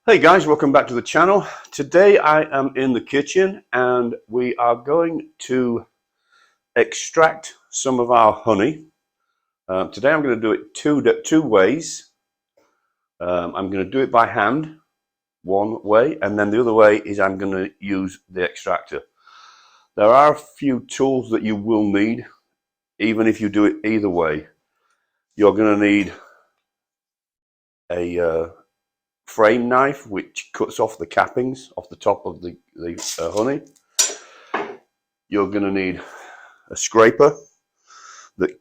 Hey guys, welcome back to the channel. Today I am in the kitchen and we are going to extract some of our honey. Today I'm going to do it two ways. I'm going to do it by hand, one way, and then the other way is I'm going to use the extractor. There are a few tools that you will need, even if you do it either way. You're going to need a frame knife which cuts off the cappings off the top of the honey. You're going to need a scraper that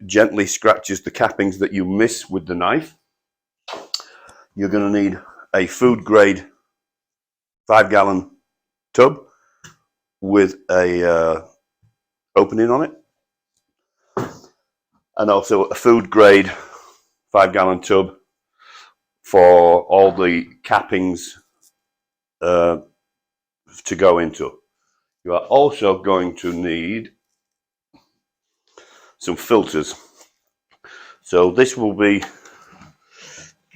gently scratches the cappings that you miss with the knife. You're going to need a food grade 5-gallon tub with a opening on it, and also a food grade 5-gallon tub for all the cappings to go into. You are also going to need some filters. So this will be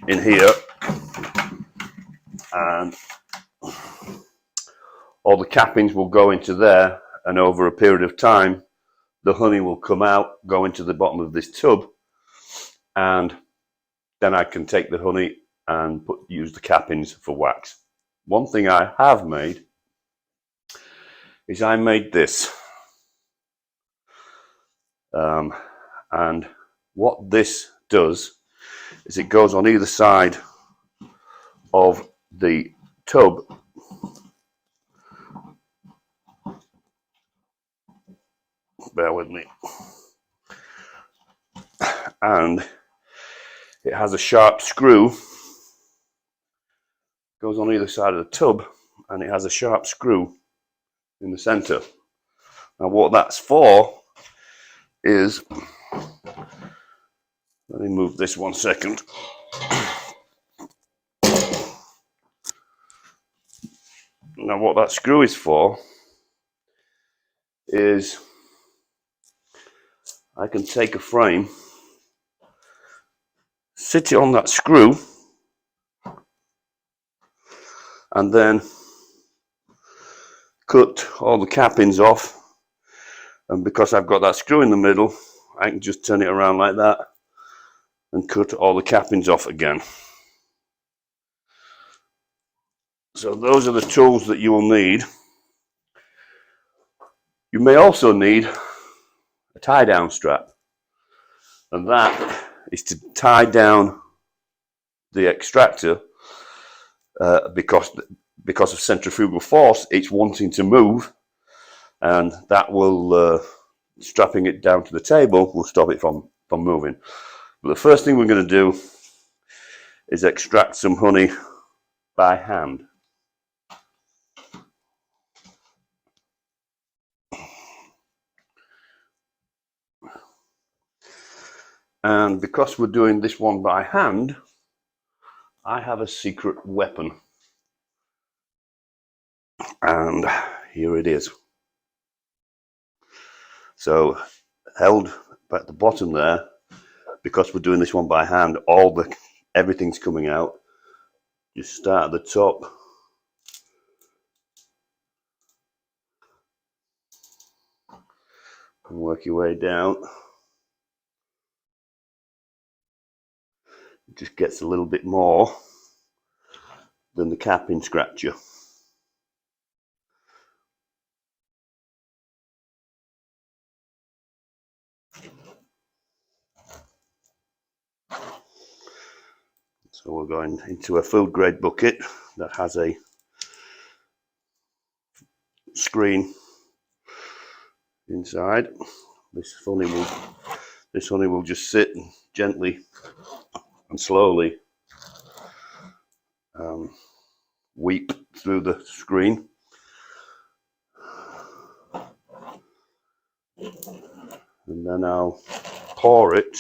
in here, and all the cappings will go into there, and over a period of time the honey will come out, go into the bottom of this tub, and then I can take the honey and use the cappings for wax. One thing I have made is I made this. And what this does is it goes on either side of the tub, bear with me, and it has a sharp screw, goes on either side of the tub, and it has a sharp screw in the center. Now what that's for is, let me move this 1 second. Now what that screw is for is I can take a frame, sit it on that screw, and then cut all the cappings off. And because I've got that screw in the middle, I can just turn it around like that and cut all the cappings off again. So those are the tools that you will need. You may also need a tie down strap, and that is to tie down the extractor because of centrifugal force. It's wanting to move, and that will strapping it down to the table will stop it from moving. But the first thing we're going to do is extract some honey by hand. And because we're doing this one by hand, I have a secret weapon, and here it is. So held at the bottom there, because we're doing this one by hand, everything's coming out. You start at the top, and work your way down. It just gets a little bit more than the capping scratcher. So we're going into a food grade bucket that has a screen inside. This honey will just sit and gently and slowly weep through the screen. And then I'll pour it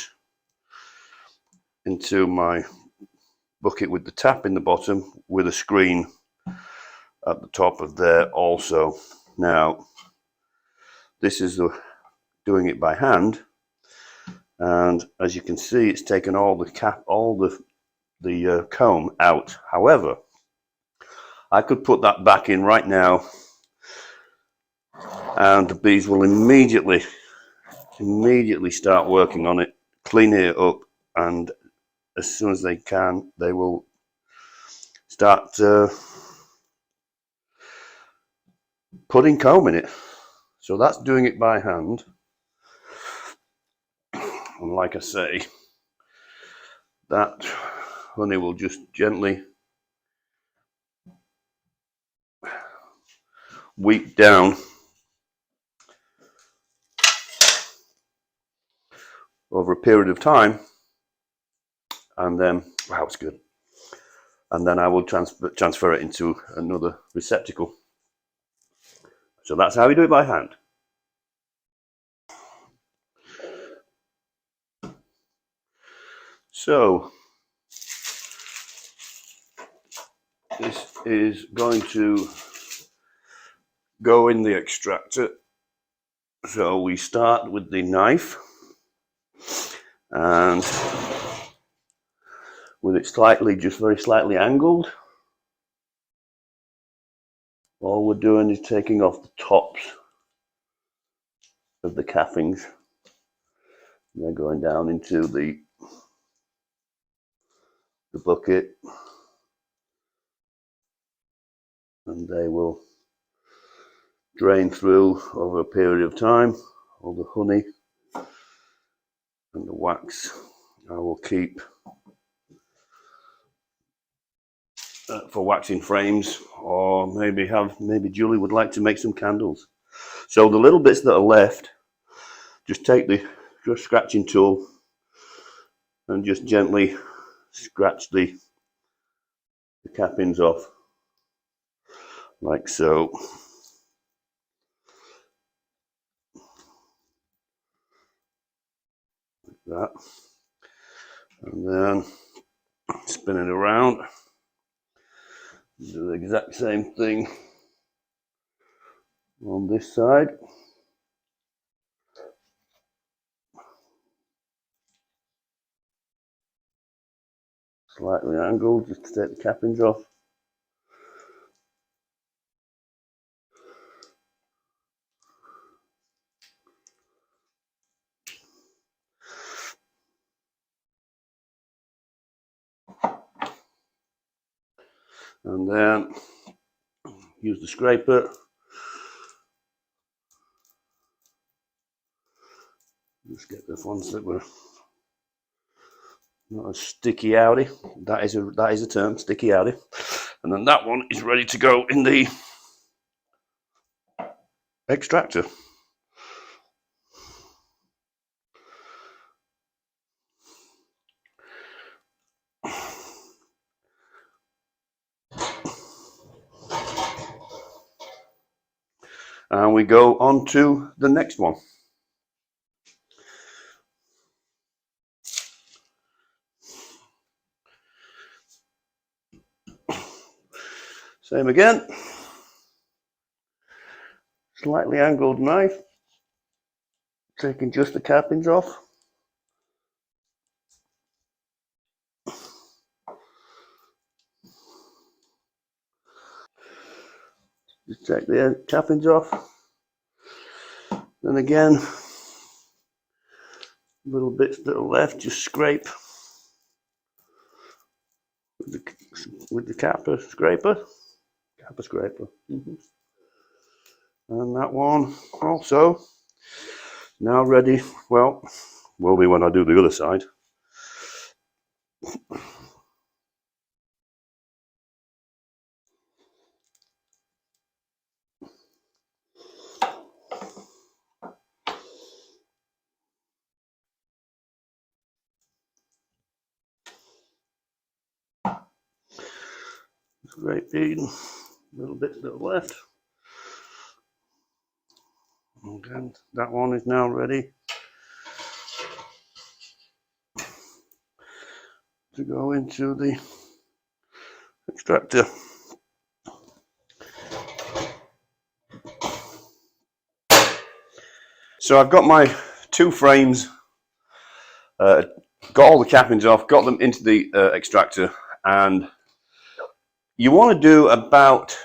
into my bucket with the tap in the bottom, with a screen at the top of there also. Now this is doing it by hand, and as you can see, it's taken all the comb out. However, I could put that back in right now and the bees will immediately start working on it, cleaning it up, and as soon as they can, they will start putting comb in it. So that's doing it by hand. And like I say, that honey will just gently weep down over a period of time, and then, wow, it's good. And then I will transfer it into another receptacle. So that's how we do it by hand. So this is going to go in the extractor. So we start with the knife, and with it very slightly angled, all we're doing is taking off the tops of the cappings. They're going down into the bucket, and they will drain through over a period of time. All the honey and the wax I will keep for waxing frames, or maybe Julie would like to make some candles. So the little bits that are left, just take the scratching tool and just gently scratch the cappings off, like so. Like that. And then spin it around. Do the exact same thing on this side. Slightly angled, just to take the cappings off. And then use the scraper. Just get the ones that were not as sticky outy. That is a term, sticky outy. And then that one is ready to go in the extractor. And we go on to the next one. Same again. Slightly angled knife, taking just the cappings off. Just take the cappings off. Then again, little bits that are left, just scrape with the capper scraper. And that one also now ready. Well, will be when I do the other side. Scrape in little bits that are left. Again, that one is now ready to go into the extractor. So I've got my two frames, got all the cappings off, got them into the extractor, and you want to do about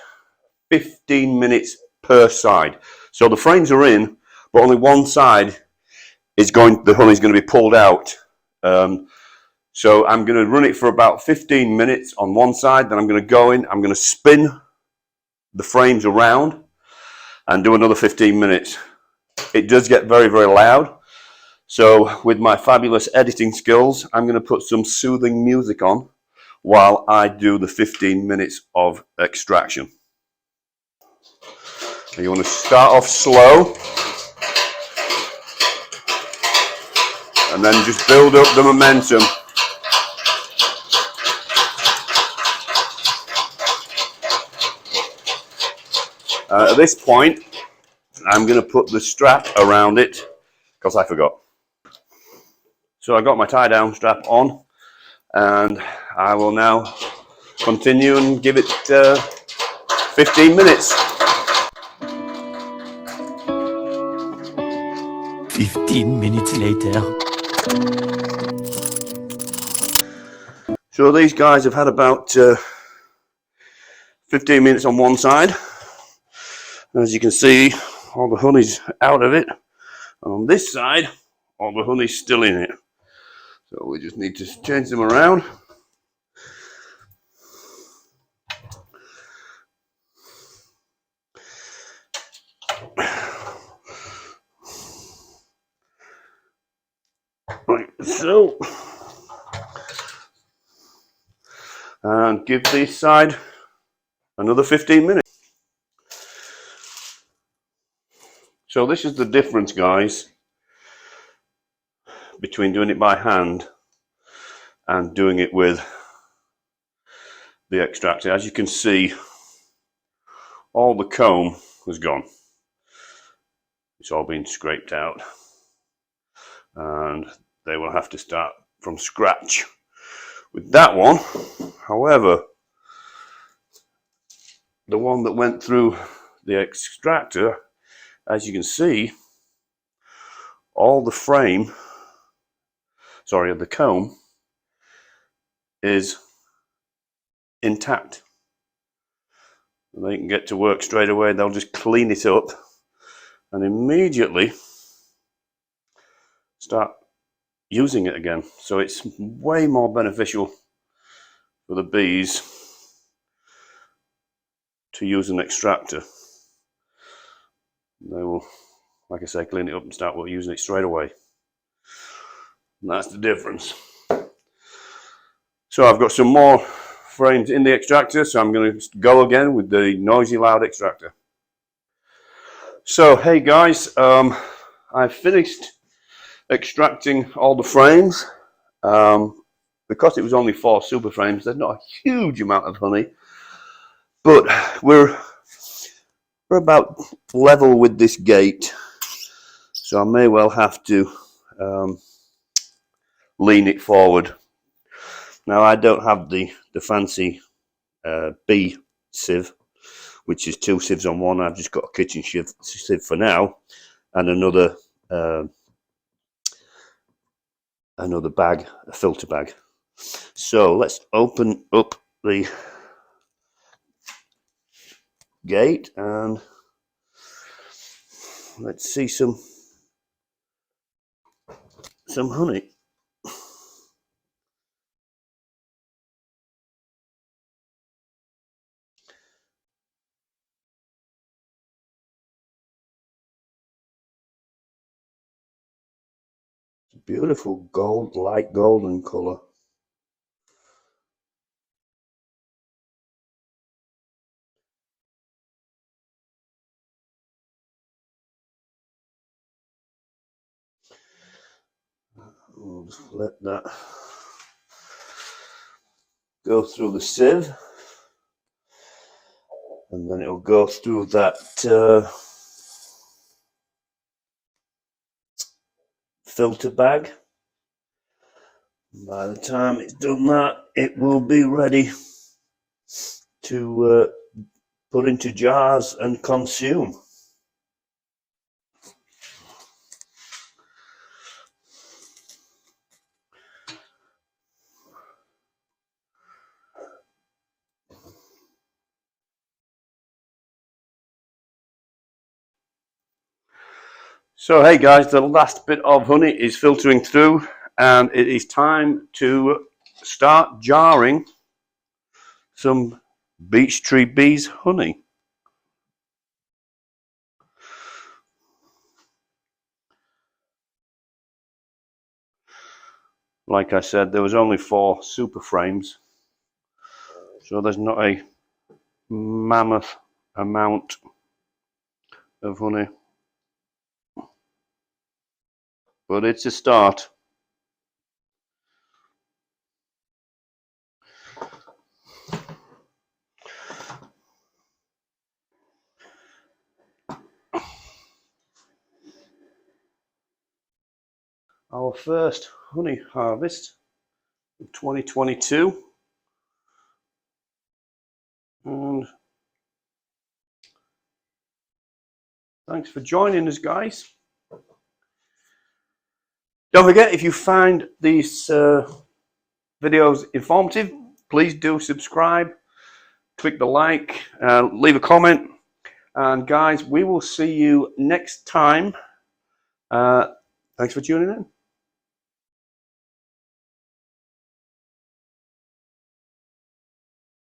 15 minutes per side. So the frames are in, but only one side is the honey's going to be pulled out. So I'm going to run it for about 15 minutes on one side, then I'm going to go in, I'm going to spin the frames around and do another 15 minutes. It does get very, very loud. So with my fabulous editing skills, I'm going to put some soothing music on while I do the 15 minutes of extraction. You want to start off slow and then just build up the momentum. At this point, I'm going to put the strap around it because I forgot. So I got my tie down strap on and I will now continue and give it 15 minutes. 15 minutes later. So these guys have had about 15 minutes on one side. As you can see, all the honey's out of it. And on this side, all the honey's still in it. So we just need to change them around. Like so. And give this side another 15 minutes. So this is the difference, guys, between doing it by hand and doing it with the extractor. As you can see, all the comb has gone. It's all been scraped out. And they will have to start from scratch with that one. However, the one that went through the extractor, as you can see, all the frame, sorry, the comb is intact. They can get to work straight away. They'll just clean it up and immediately start using it again. So it's way more beneficial for the bees to use an extractor. They will, like I say, clean it up and start using it straight away. And that's the difference. So I've got some more frames in the extractor, so I'm going to go again with the noisy loud extractor. So hey guys, I've finished extracting all the frames. Because it was only 4 super frames, there's not a huge amount of honey, but we're about level with this gate, so I may well have to lean it forward. Now I don't have the fancy bee sieve, which is 2 sieves on one. I've just got a kitchen sieve for now, and another bag, a filter bag. So let's open up the gate and let's see some honey. Beautiful gold, light golden color. We'll just let that go through the sieve, and then it'll go through that filter bag. By the time it's done that, it will be ready to put into jars and consume. So hey guys, the last bit of honey is filtering through, and it is time to start jarring some Beech Tree Bees honey. Like I said, there was only 4 super frames, so there's not a mammoth amount of honey, but it's a start. Our first honey harvest of 2022, and thanks for joining us, guys. Don't forget, if you find these videos informative, please do subscribe, click the like, leave a comment, and guys, we will see you next time. Thanks for tuning in.